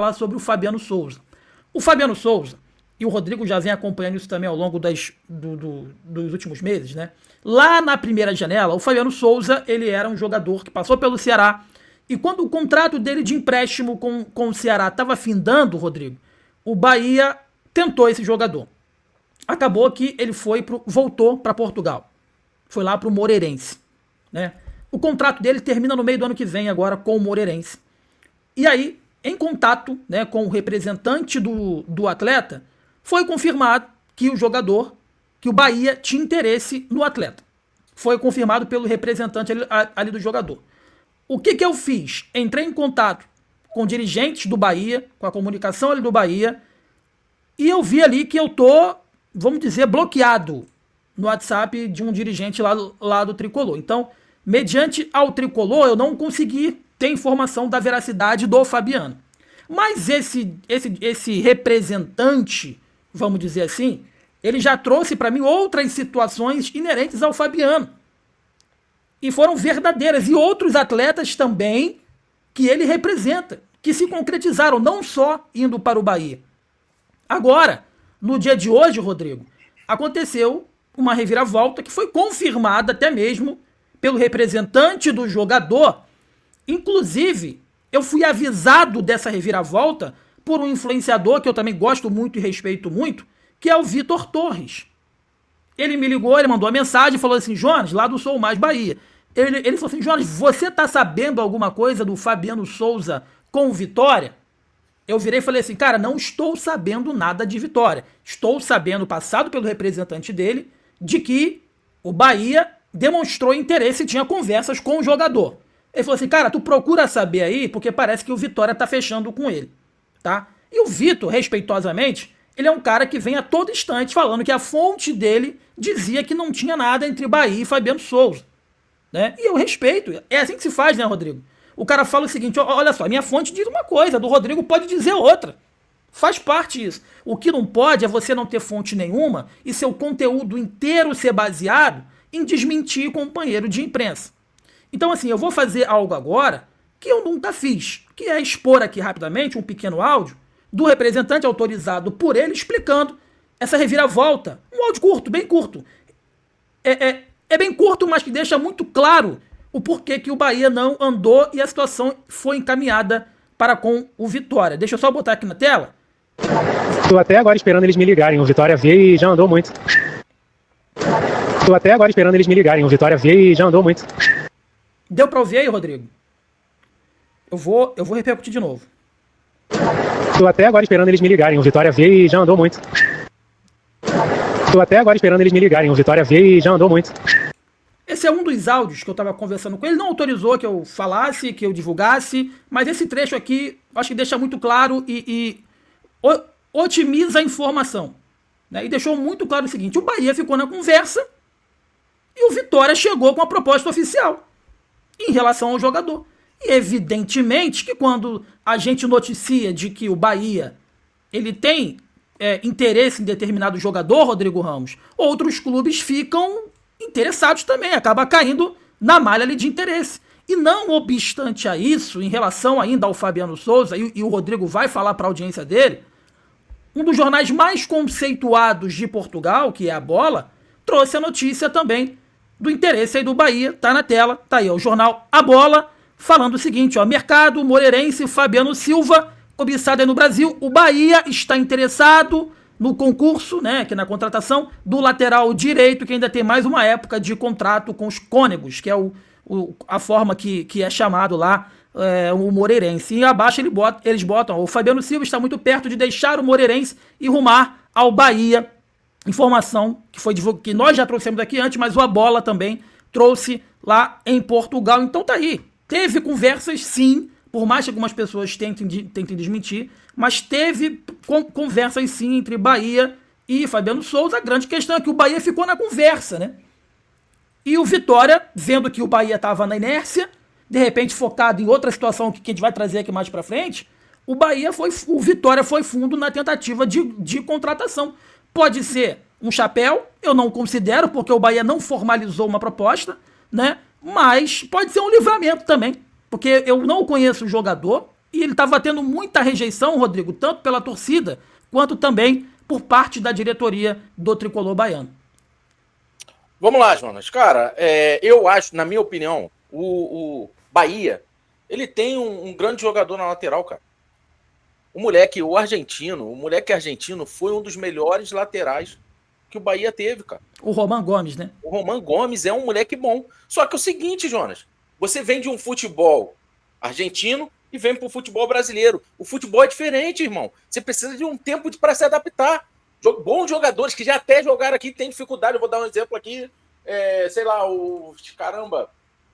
falar sobre o Fabiano Souza. O Fabiano Souza, e o Rodrigo já vem acompanhando isso também ao longo dos últimos meses, né? Lá na primeira janela, o Fabiano Souza, ele era um jogador que passou pelo Ceará, e quando o contrato dele de empréstimo com o Ceará estava findando, Rodrigo, o Bahia tentou esse jogador. Acabou que ele voltou para Portugal. Foi lá para o Moreirense, né? O contrato dele termina no meio do ano que vem agora com o Moreirense. E aí, em contato, né, com o representante do atleta, foi confirmado que o Bahia tinha interesse no atleta. Foi confirmado pelo representante ali do jogador. O que eu fiz? Entrei em contato com dirigentes do Bahia, com a comunicação ali do Bahia, e eu vi ali que eu tô, vamos dizer, bloqueado no WhatsApp de um dirigente lá do Tricolor. Então, mediante ao Tricolor, eu não consegui ter informação da veracidade do Fabiano. Mas esse representante, vamos dizer assim, ele já trouxe para mim outras situações inerentes ao Fabiano. E foram verdadeiras. E outros atletas também que ele representa, que se concretizaram, não só indo para o Bahia. Agora, no dia de hoje, Rodrigo, aconteceu uma reviravolta que foi confirmada até mesmo pelo representante do jogador. Inclusive, eu fui avisado dessa reviravolta por um influenciador que eu também gosto muito e respeito muito, que é o Vitor Torres. Ele me ligou, ele mandou uma mensagem e falou assim: Jonas, lá do Sou Mais Bahia. Ele falou assim: Jonas, você tá sabendo alguma coisa do Fabiano Souza com o Vitória? Eu virei e falei assim: cara, não estou sabendo nada de Vitória. Estou sabendo, passado pelo representante dele, de que o Bahia demonstrou interesse e tinha conversas com o jogador. Ele falou assim: cara, tu procura saber aí, porque parece que o Vitória tá fechando com ele, tá? E o Vitor, respeitosamente, ele é um cara que vem a todo instante falando que a fonte dele dizia que não tinha nada entre Bahia e Fabiano Souza, né? E eu respeito. É assim que se faz, né, Rodrigo? O cara fala o seguinte: olha só, minha fonte diz uma coisa, do Rodrigo pode dizer outra. Faz parte disso. O que não pode é você não ter fonte nenhuma e seu conteúdo inteiro ser baseado em desmentir o companheiro de imprensa. Então, assim, eu vou fazer algo agora que eu nunca fiz, que é expor aqui rapidamente um pequeno áudio do representante autorizado por ele explicando essa reviravolta. Um áudio curto, bem curto. É bem curto, mas que deixa muito claro o porquê que o Bahia não andou e a situação foi encaminhada para com o Vitória. Deixa eu só botar aqui na tela. Tô até agora esperando eles me ligarem. O Vitória veio e já andou muito. Tô até agora esperando eles me ligarem. O Vitória veio e já andou muito. Deu pra ouvir aí, Rodrigo? Eu vou repercutir de novo. Tô até agora esperando eles me ligarem. O Vitória veio e já andou muito. Tô até agora esperando eles me ligarem. O Vitória veio e já andou muito. Esse é um dos áudios que eu estava conversando com ele. Não autorizou que eu falasse, que eu divulgasse, mas esse trecho aqui acho que deixa muito claro e otimiza a informação, né? E deixou muito claro o seguinte: o Bahia ficou na conversa e o Vitória chegou com a proposta oficial em relação ao jogador. E evidentemente que quando a gente noticia de que o Bahia ele tem interesse em determinado jogador, Rodrigo Ramos, outros clubes ficam interessados também, acaba caindo na malha ali de interesse. E não obstante a isso, em relação ainda ao Fabiano Souza, e o Rodrigo vai falar para a audiência dele, um dos jornais mais conceituados de Portugal, que é a Bola, trouxe a notícia também do interesse aí do Bahia. Tá na tela, tá aí, ó, o jornal A Bola, falando o seguinte, ó: mercado moreirense Fabiano Silva, cobiçado aí no Brasil, o Bahia está interessado no concurso, né, que é na contratação do lateral direito, que ainda tem mais uma época de contrato com os Cônegos, que é a forma que é chamado lá o Moreirense. E abaixo eles botam: o Fabiano Silva está muito perto de deixar o Moreirense e rumar ao Bahia. Informação que nós já trouxemos aqui antes, mas o A Bola também trouxe lá em Portugal. Então tá aí. Teve conversas, sim, por mais que algumas pessoas tentem desmentir, mas teve conversas sim entre Bahia e Fabiano Souza. A grande questão é que o Bahia ficou na conversa, né? E o Vitória, vendo que o Bahia estava na inércia, de repente focado em outra situação que a gente vai trazer aqui mais pra frente, o Vitória foi fundo na tentativa de contratação. Pode ser um chapéu, eu não considero, porque o Bahia não formalizou uma proposta, né? Mas pode ser um livramento também, porque eu não conheço o jogador, E ele estava tendo muita rejeição, Rodrigo, tanto pela torcida, quanto também por parte da diretoria do Tricolor baiano. Vamos lá, Jonas. Cara, eu acho, na minha opinião, o Bahia, ele tem um grande jogador na lateral, cara. O moleque argentino foi um dos melhores laterais que o Bahia teve, cara. O Roman Gomes, né? O Roman Gomes é um moleque bom. Só que é o seguinte, Jonas, você vem de um futebol argentino e vem pro futebol brasileiro. O futebol é diferente, irmão. Você precisa de um tempo para se adaptar. Bons jogadores que já até jogaram aqui têm dificuldade. Eu vou dar um exemplo aqui. Sei lá, o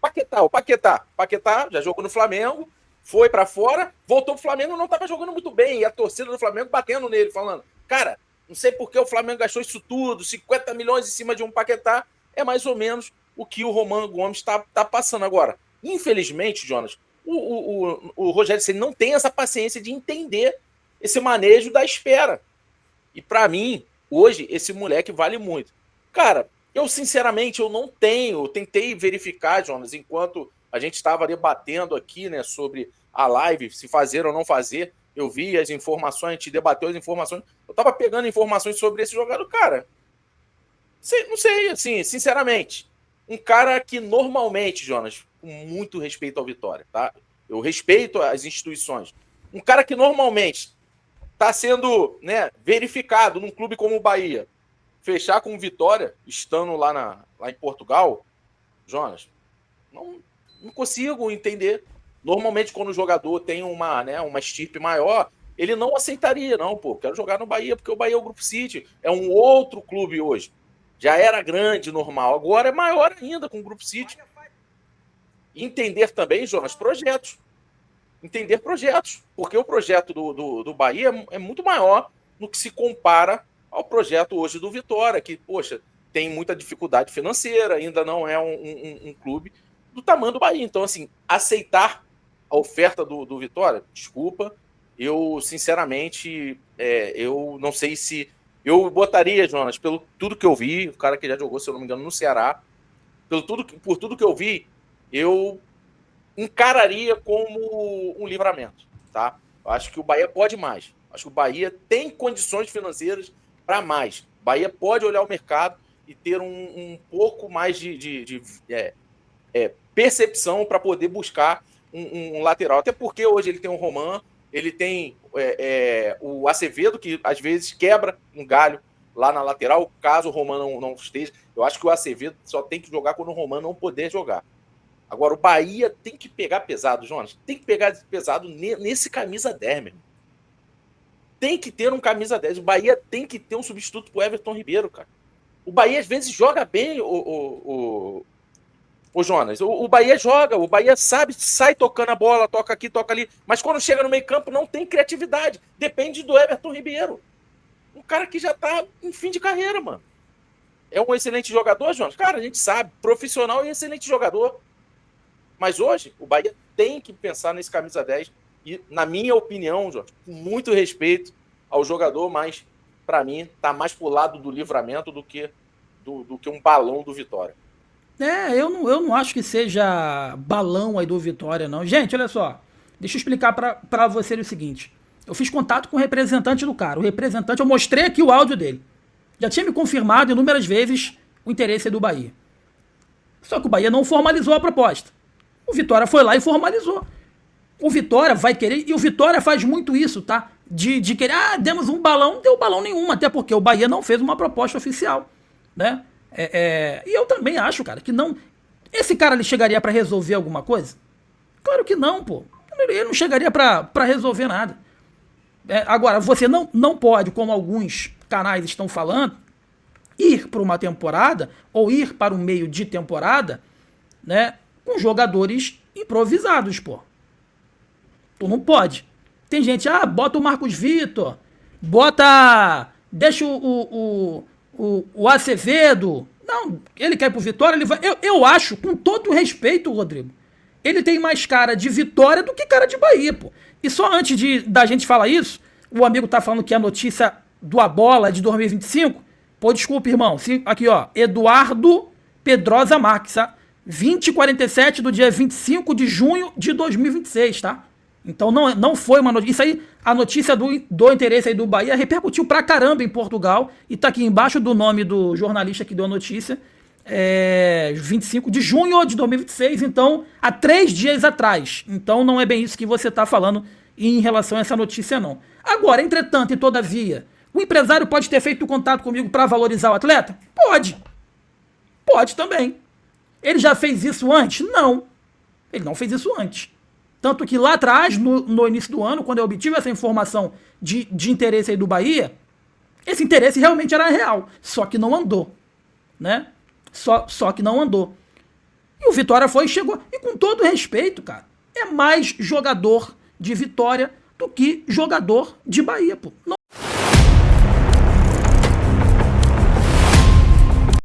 Paquetá. Paquetá já jogou no Flamengo, foi para fora, voltou pro Flamengo, não estava jogando muito bem. E a torcida do Flamengo batendo nele, falando, cara, não sei por que o Flamengo gastou isso tudo, 50 milhões em cima de um Paquetá. É mais ou menos o que o Roman Gomes tá passando agora. Infelizmente, Jonas, o Rogério Ceni não tem essa paciência de entender esse manejo da espera. E para mim, hoje, esse moleque vale muito. Cara, eu sinceramente, eu não tenho, eu tentei verificar, Jonas, enquanto a gente estava debatendo aqui, né, sobre a live, se fazer ou não fazer, eu vi as informações, a gente debateu as informações, eu estava pegando informações sobre esse jogador, cara, não sei, assim, sinceramente, um cara que normalmente, Jonas, com muito respeito ao Vitória, tá? Eu respeito as instituições, um cara que normalmente está sendo, né, verificado num clube como o Bahia, fechar com o Vitória, estando lá em Portugal, Jonas, não consigo entender. Normalmente, quando o jogador tem uma estirpe maior, ele não aceitaria, não, pô, quero jogar no Bahia, porque o Bahia é o Grupo City, é um outro clube hoje. Já era grande, normal, agora é maior ainda com o Grupo City. Entender também, Jonas, projetos. Entender projetos, porque o projeto do Bahia é muito maior no que se compara ao projeto hoje do Vitória, que, poxa, tem muita dificuldade financeira, ainda não é um clube do tamanho do Bahia. Então, assim, aceitar a oferta do Vitória, desculpa, eu, sinceramente, eu não sei se... Eu botaria, Jonas, pelo tudo que eu vi, o cara que já jogou, se eu não me engano, no Ceará, por tudo que eu vi, eu encararia como um livramento, tá? Eu acho que o Bahia pode mais. Acho que o Bahia tem condições financeiras para mais. O Bahia pode olhar o mercado e ter um pouco mais de percepção para poder buscar um lateral. Até porque hoje ele tem o Roman, ele tem o Acevedo, que às vezes quebra um galho lá na lateral, caso o Roman não esteja. Eu acho que o Acevedo só tem que jogar quando o Roman não puder jogar. Agora, o Bahia tem que pegar pesado, Jonas. Tem que pegar pesado nesse camisa 10, meu irmão. Tem que ter um camisa 10. O Bahia tem que ter um substituto pro Everton Ribeiro, cara. O Bahia, às vezes, joga bem, o Jonas. O Bahia joga, o Bahia sabe, sai tocando a bola, toca aqui, toca ali. Mas quando chega no meio campo, não tem criatividade. Depende do Everton Ribeiro. Um cara que já tá em fim de carreira, mano. É um excelente jogador, Jonas? Cara, a gente sabe. Profissional e excelente jogador. Mas hoje, o Bahia tem que pensar nesse camisa 10. E, na minha opinião, Jorge, com muito respeito ao jogador, mas, para mim, tá mais pro lado do livramento do que um balão do Vitória. Eu não acho que seja balão aí do Vitória, não. Gente, olha só. Deixa eu explicar pra você o seguinte. Eu fiz contato com o representante do cara. O representante, eu mostrei aqui o áudio dele. Já tinha me confirmado inúmeras vezes o interesse do Bahia. Só que o Bahia não formalizou a proposta. O Vitória foi lá e formalizou. O Vitória vai querer, e o Vitória faz muito isso, tá? De querer, demos um balão, não deu balão nenhum, até porque o Bahia não fez uma proposta oficial, né? E eu também acho, cara, que não... Esse cara, ele chegaria pra resolver alguma coisa? Claro que não, pô. Ele não chegaria pra resolver nada. Agora, você não pode, como alguns canais estão falando, ir para uma temporada, ou ir para um meio de temporada, né? Com jogadores improvisados, pô. Tu não pode. Tem gente, bota o Marcos Vitor, deixa o Acevedo. Não, ele quer ir pro Vitória, ele vai... Eu acho, com todo o respeito, Rodrigo, ele tem mais cara de Vitória do que cara de Bahia, pô. E só antes da gente falar isso, o amigo tá falando que a notícia do Abola é de 2025. Pô, desculpa, irmão. Aqui, ó, Eduardo Pedrosa Marques, tá? 20h47 do dia 25 de junho de 2026, tá? Então não foi uma notícia. Isso aí, a notícia do interesse aí do Bahia repercutiu pra caramba em Portugal e tá aqui embaixo do nome do jornalista que deu a notícia. 25 de junho de 2026, então há 3 dias atrás. Então não é bem isso que você tá falando em relação a essa notícia, não. Agora, entretanto e todavia, o empresário pode ter feito contato comigo para valorizar o atleta? Pode. Pode também. Ele já fez isso antes? Não. Ele não fez isso antes. Tanto que lá atrás, no início do ano, quando eu obtive essa informação de interesse aí do Bahia, esse interesse realmente era real, só que não andou, né? Só que não andou. E o Vitória chegou, e com todo respeito, cara, é mais jogador de Vitória do que jogador de Bahia, pô. Não